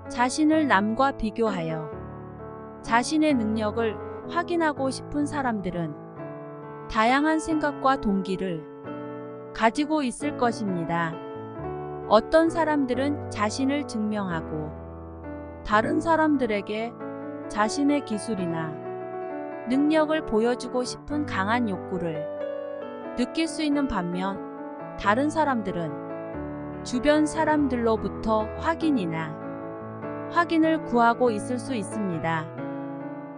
자신을 남과 비교하여 자신의 능력을 확인하고 싶은 사람들은 다양한 생각과 동기를 가지고 있을 것입니다. 어떤 사람들은 자신을 증명하고 다른 사람들에게 자신의 기술이나 능력을 보여주고 싶은 강한 욕구를 느낄 수 있는 반면, 다른 사람들은 주변 사람들로부터 확인을 구하고 있을 수 있습니다.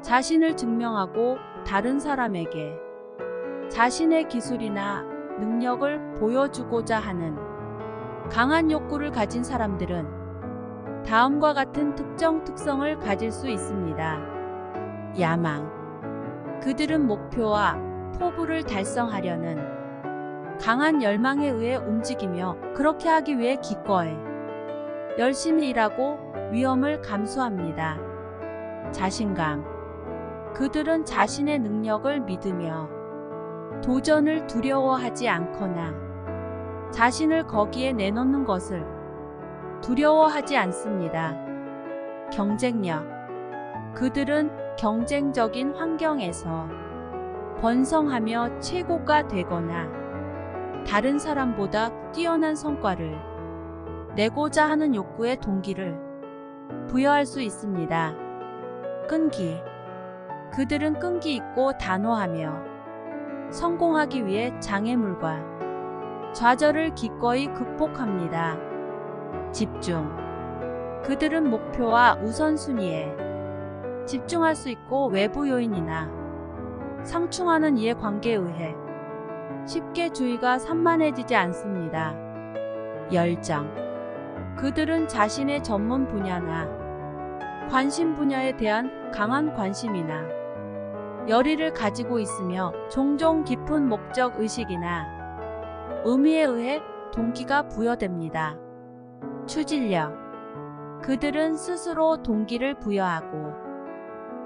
자신을 증명하고 다른 사람에게 자신의 기술이나 능력을 보여주고자 하는 강한 욕구를 가진 사람들은 다음과 같은 특성을 가질 수 있습니다. 야망. 그들은 목표와 포부를 달성하려는 강한 열망에 의해 움직이며, 그렇게 하기 위해 기꺼이 열심히 일하고 위험을 감수합니다. 자신감. 그들은 자신의 능력을 믿으며 도전을 두려워하지 않거나 자신을 거기에 내놓는 것을 두려워하지 않습니다. 경쟁력. 그들은 경쟁적인 환경에서 번성하며 최고가 되거나 다른 사람보다 뛰어난 성과를 내고자 하는 욕구의 동기를 부여할 수 있습니다. 끈기. 그들은 끈기 있고 단호하며 성공하기 위해 장애물과 좌절을 기꺼이 극복합니다. 집중. 그들은 목표와 우선순위에 집중할 수 있고 외부 요인이나 상충하는 이해관계에 의해 쉽게 주의가 산만해지지 않습니다. 열정. 그들은 자신의 전문 분야나 관심 분야에 대한 강한 관심이나 열의를 가지고 있으며, 종종 깊은 목적 의식이나 의미에 의해 동기가 부여됩니다. 추진력. 그들은 스스로 동기를 부여하고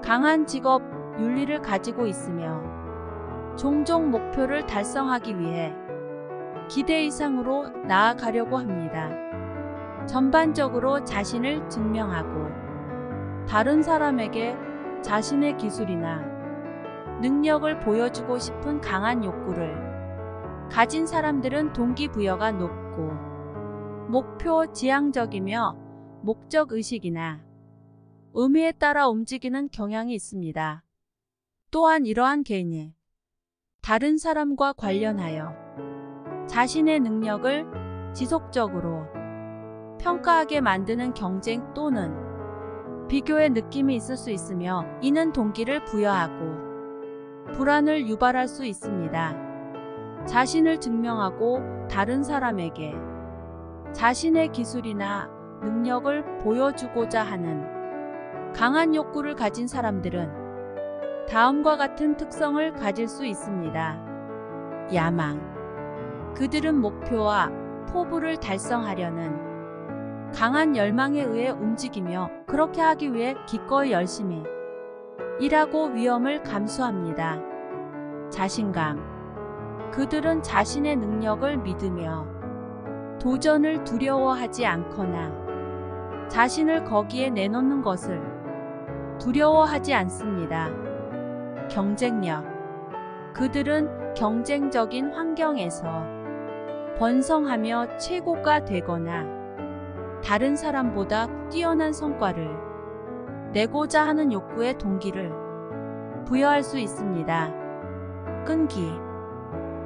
강한 직업 윤리를 가지고 있으며, 종종 목표를 달성하기 위해 기대 이상으로 나아가려고 합니다. 전반적으로 자신을 증명하고 다른 사람에게 자신의 기술이나 능력을 보여주고 싶은 강한 욕구를 가진 사람들은 동기부여가 높고 목표 지향적이며 목적의식이나 의미에 따라 움직이는 경향이 있습니다. 또한 이러한 개인이 다른 사람과 관련하여 자신의 능력을 지속적으로 평가하게 만드는 경쟁 또는 비교의 느낌이 있을 수 있으며, 이는 동기를 부여하고 불안을 유발할 수 있습니다. 자신을 증명하고 다른 사람에게 자신의 기술이나 능력을 보여주고자 하는 강한 욕구를 가진 사람들은 다음과 같은 특성을 가질 수 있습니다. 야망. 그들은 목표와 포부를 달성하려는 강한 열망에 의해 움직이며, 그렇게 하기 위해 기꺼이 열심히 일하고 위험을 감수합니다. 자신감. 그들은 자신의 능력을 믿으며 도전을 두려워하지 않거나 자신을 거기에 내놓는 것을 두려워하지 않습니다. 경쟁력. 그들은 경쟁적인 환경에서 번성하며 최고가 되거나 다른 사람보다 뛰어난 성과를 내고자 하는 욕구의 동기를 부여할 수 있습니다. 끈기.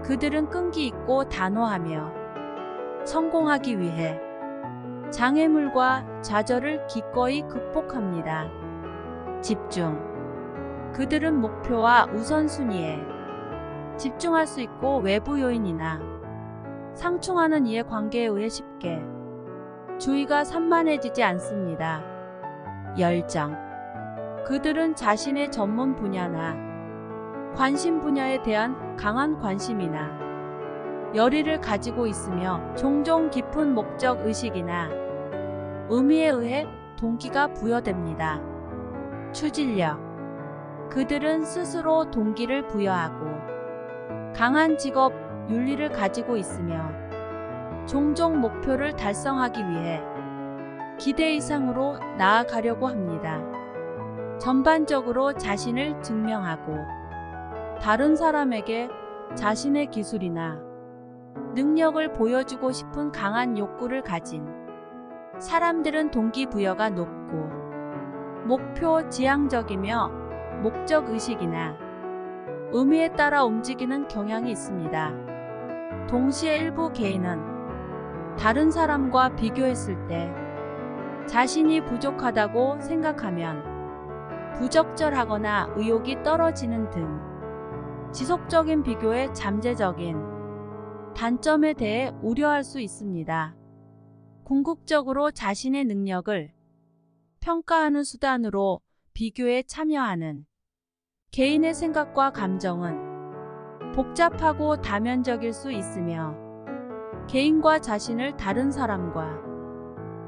그들은 끈기 있고 단호하며 성공하기 위해 장애물과 좌절을 기꺼이 극복합니다. 집중. 그들은 목표와 우선순위에 집중할 수 있고 외부 요인이나 상충하는 이해관계에 의해 쉽게 주의가 산만해지지 않습니다. 열정. 그들은 자신의 전문 분야나 관심 분야에 대한 강한 관심이나 열의를 가지고 있으며, 종종 깊은 목적 의식이나 의미에 의해 동기가 부여됩니다. 추진력. 그들은 스스로 동기를 부여하고 강한 직업 윤리를 가지고 있으며, 종종 목표를 달성하기 위해 기대 이상으로 나아가려고 합니다. 전반적으로 자신을 증명하고 다른 사람에게 자신의 기술이나 능력을 보여주고 싶은 강한 욕구를 가진 사람들은 동기부여가 높고 목표 지향적이며 목적의식이나 의미에 따라 움직이는 경향이 있습니다. 동시에 일부 개인은 다른 사람과 비교했을 때 자신이 부족하다고 생각하면 부적절하거나 의욕이 떨어지는 등 지속적인 비교의 잠재적인 단점에 대해 우려할 수 있습니다. 궁극적으로 자신의 능력을 평가하는 수단으로 비교에 참여하는 개인의 생각과 감정은 복잡하고 다면적일 수 있으며 개인과 자신을 다른 사람과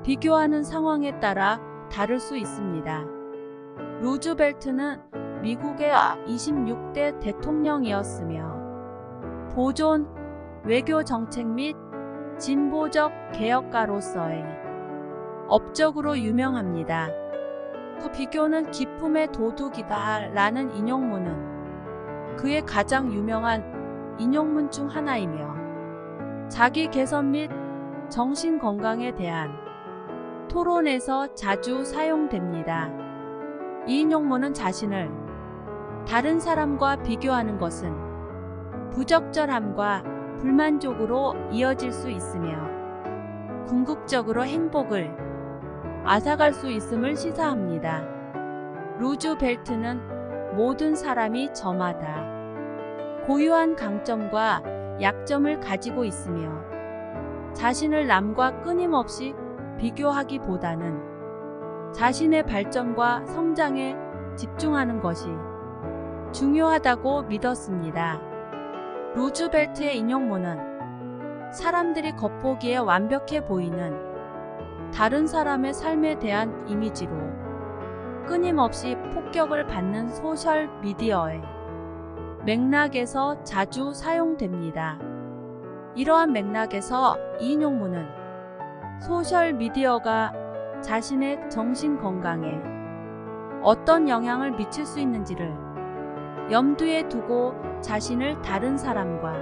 비교하는 상황에 따라 다를 수 있습니다. 루즈벨트는 미국의 26대 대통령이었으며 보존, 외교 정책 및 진보적 개혁가로서의 업적으로 유명합니다. 그 비교는 기쁨의 도둑이다 라는 인용문은 그의 가장 유명한 인용문 중 하나이며 자기 개선 및 정신 건강에 대한 토론에서 자주 사용됩니다. 이 인용문은 자신을 다른 사람과 비교하는 것은 부적절함과 불만족으로 이어질 수 있으며 궁극적으로 행복을 앗아갈 수 있음을 시사합니다. 루즈벨트는 모든 사람이 저마다 고유한 강점과 약점을 가지고 있으며 자신을 남과 끊임없이 비교하기보다는 자신의 발전과 성장에 집중하는 것이 중요하다고 믿었습니다. 루즈벨트의 인용문은 사람들이 겉보기에 완벽해 보이는 다른 사람의 삶에 대한 이미지로 끊임없이 폭격을 받는 소셜 미디어의 맥락에서 자주 사용됩니다. 이러한 맥락에서 이 인용문은 소셜 미디어가 자신의 정신 건강에 어떤 영향을 미칠 수 있는지를 염두에 두고 자신을 다른 사람과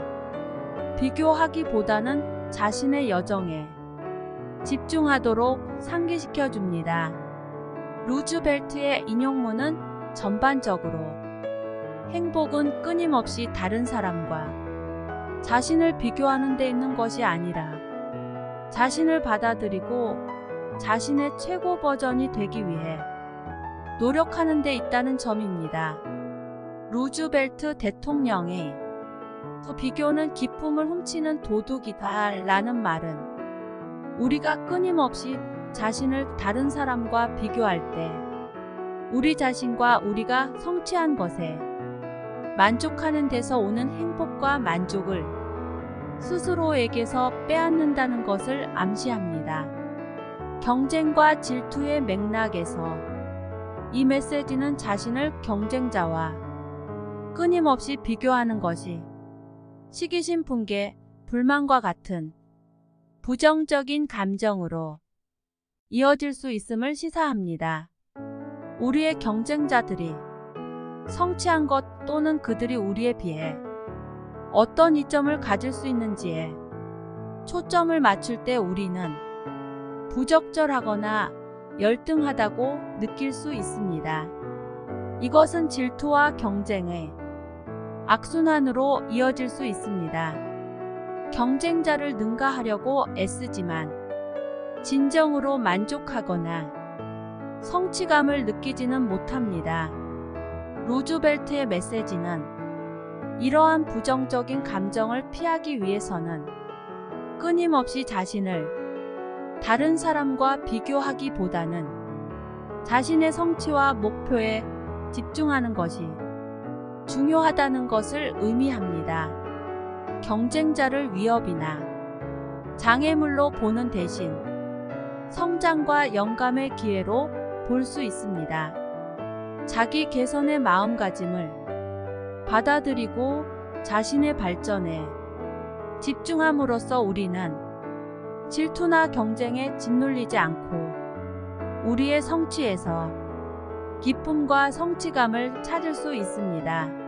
비교하기보다는 자신의 여정에 집중하도록 상기시켜 줍니다. 루즈벨트의 인용문은 전반적으로 행복은 끊임없이 다른 사람과 자신을 비교하는 데 있는 것이 아니라 자신을 받아들이고 자신의 최고 버전이 되기 위해 노력하는 데 있다는 점입니다. 루즈벨트 대통령의 그 비교는 기쁨을 훔치는 도둑이다 라는 말은 우리가 끊임없이 자신을 다른 사람과 비교할 때 우리 자신과 우리가 성취한 것에 만족하는 데서 오는 행복과 만족을 스스로에게서 빼앗는다는 것을 암시합니다. 경쟁과 질투의 맥락에서 이 메시지는 자신을 경쟁자와 끊임없이 비교하는 것이 시기심 분개, 불만과 같은 부정적인 감정으로 이어질 수 있음을 시사합니다. 우리의 경쟁자들이 성취한 것 또는 그들이 우리에 비해 어떤 이점을 가질 수 있는지에 초점을 맞출 때 우리는 부적절하거나 열등하다고 느낄 수 있습니다. 이것은 질투와 경쟁의 악순환으로 이어질 수 있습니다. 경쟁자를 능가하려고 애쓰지만 진정으로 만족하거나 성취감을 느끼지는 못합니다. 루즈벨트의 메시지는 이러한 부정적인 감정을 피하기 위해서는 끊임없이 자신을 다른 사람과 비교하기보다는 자신의 성취와 목표에 집중하는 것이 중요하다는 것을 의미합니다. 경쟁자를 위협이나 장애물로 보는 대신 성장과 영감의 기회로 볼 수 있습니다. 자기 개선의 마음가짐을 받아들이고 자신의 발전에 집중함으로써 우리는 질투나 경쟁에 짓눌리지 않고 우리의 성취에서 기쁨과 성취감을 찾을 수 있습니다.